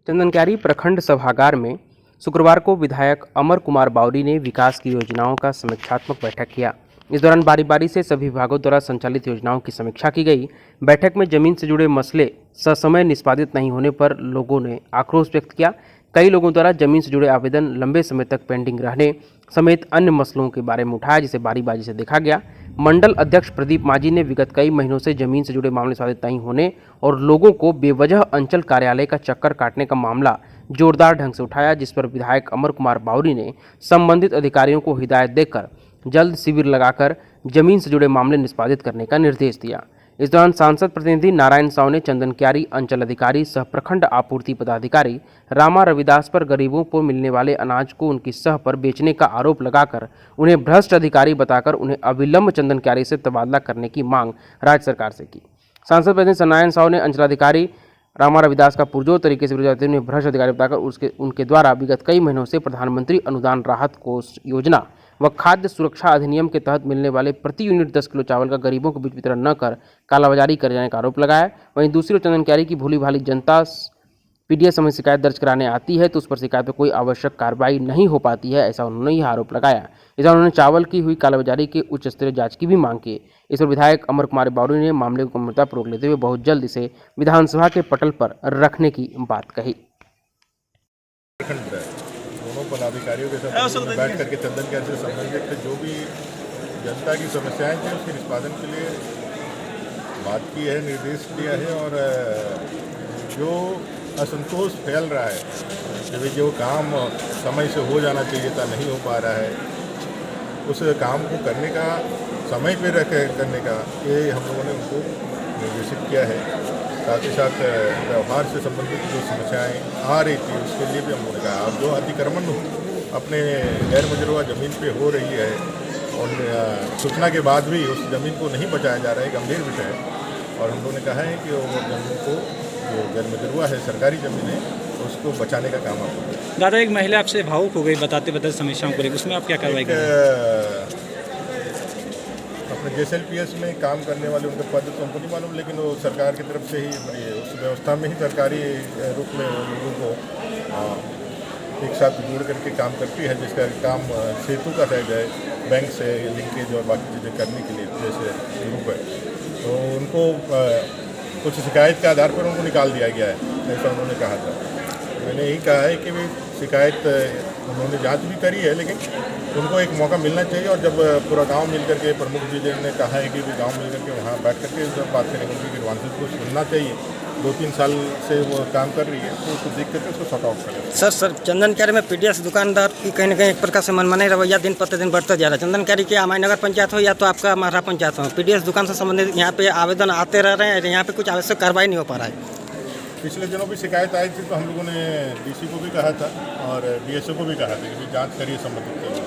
चंदनक्यारी प्रखंड सभागार में शुक्रवार को विधायक अमर कुमार बावरी ने विकास की योजनाओं का समीक्षात्मक बैठक किया। इस दौरान बारी बारी से सभी विभागों द्वारा संचालित योजनाओं की समीक्षा की गई। बैठक में जमीन से जुड़े मसले ससमय निष्पादित नहीं होने पर लोगों ने आक्रोश व्यक्त किया। कई लोगों द्वारा जमीन से जुड़े आवेदन लंबे समय तक पेंडिंग रहने समेत अन्य मसलों के बारे में उठाया, जिसे बारी बारी से देखा गया। मंडल अध्यक्ष प्रदीप माझी ने विगत कई महीनों से जमीन से जुड़े मामले निष्पादित नहीं होने और लोगों को बेवजह अंचल कार्यालय का चक्कर काटने का मामला जोरदार ढंग से उठाया, जिस पर विधायक अमर कुमार बावरी ने संबंधित अधिकारियों को हिदायत देकर जल्द शिविर लगाकर जमीन से जुड़े मामले निष्पादित करने का निर्देश दिया। इस दौरान सांसद प्रतिनिधि नारायण साव ने चंदनक्यारी अंचल अधिकारी सह प्रखंड आपूर्ति पदाधिकारी रामा रविदास पर गरीबों को मिलने वाले अनाज को उनकी सह पर बेचने का आरोप लगाकर उन्हें भ्रष्ट अधिकारी बताकर उन्हें अविलंब चंदनक्यारी से तबादला करने की मांग राज्य सरकार से की। सांसद प्रतिनिधि नारायण साव ने अंचलाधिकारी रामा रविदास का पुरजोर तरीके से विरोध करते हुए भ्रष्ट अधिकारी बताकर उनके द्वारा विगत कई महीनों से प्रधानमंत्री अनुदान राहत कोष योजना व खाद्य सुरक्षा अधिनियम के तहत मिलने वाले प्रति यूनिट 10 किलो चावल का गरीबों के बीच वितरण न कर कालाबाजारी कर जाने का आरोप लगाया। वहीं दूसरी ओर चंदनक्यारी की भोली भाली जनता पीडीएस में शिकायत दर्ज कराने आती है तो उस पर शिकायत पर कोई आवश्यक कार्रवाई नहीं हो पाती है, ऐसा उन्होंने यह आरोप लगाया। इस दौरान उन्होंने चावल की हुई कालाबाजारी के उच्च स्तरीय जांच की भी मांग की। इस पर विधायक अमर कुमार बावरी ने मामले को गंभीरतापूर्वक लेते हुए बहुत जल्द इसे विधानसभा के पटल पर रखने की बात कही। दोनों पदाधिकारियों के साथ बैठ करके चंदनक्यारी से संबंधित जो भी जनता की समस्याएं थी उसके निष्पादन के लिए बात की है, निर्देश दिया है। और जो असंतोष फैल रहा है कि जो काम समय से हो जाना चाहिए था नहीं हो पा रहा है, उस काम को करने का समय पर करने का ये हम लोगों ने उनको निर्देशित किया है। साथ ही साथ व्यवहार से संबंधित जो समस्याएं आ रही थी उसके लिए भी हम लोगों ने कहा। अब जो अतिक्रमण अपने गैर मजरूआ ज़मीन पे हो रही है और सूचना के बाद भी उस ज़मीन को नहीं बचाया जा रहा है, गंभीर विषय है। और हम लोगों ने कहा है कि वो ज़मीन को जो गैर मजरूआ है, सरकारी ज़मीन है, उसको बचाने का काम आप करें। दादा, एक महिला आपसे भावुक हो गई बताते समस्याओं को लेकर, उसमें आप क्या कार्रवाई करें? अपने JSLPS में काम करने वाले उनके पद तो हमको नहीं मालूम, लेकिन वो सरकार की तरफ से ही उस व्यवस्था में ही सरकारी रूप में लोगों को एक साथ जोड़ करके काम करती है, जिसका काम सेतु का है, बैंक से लिंकेज और बाकी चीज़ें करने के लिए जैसे ग्रुप है। तो उनको कुछ शिकायत के आधार पर उनको निकाल दिया गया है, ऐसा उन्होंने कहा था। मैंने यही कहा है कि भाई शिकायत उन्होंने जांच भी करी है, लेकिन उनको एक मौका मिलना चाहिए। और जब पूरा गांव मिलकर के प्रमुख जी ने कहा है कि गांव मिलकर के वहाँ बैठ करके बात करेंगे, उनकी ग्रीवांसेस को सुनना चाहिए। 2-3 साल से वो काम कर रही है, तो उसको देख करके उसको सॉर्ट आउट करें। सर चंदनक्यारी में पीडीएस दुकानदार की कहीं ना कहीं एक प्रकार से मनमानी रवैया दिन प्रतिदिन बढ़ता जा रहा है। चंदनक्यारी के अमाय नगर पंचायत हो या तो आपका महरा पंचायत हो, पीडीएस दुकान से संबंधित यहाँ पे आवेदन आते रह रहे हैं, यहाँ पे कुछ आवश्यक कार्रवाई नहीं हो पा रहा है। पिछले दिनों भी शिकायत आई थी तो हम लोगों ने DC को भी कहा था और DSO को भी कहा था कि जांच करिए संबंधित।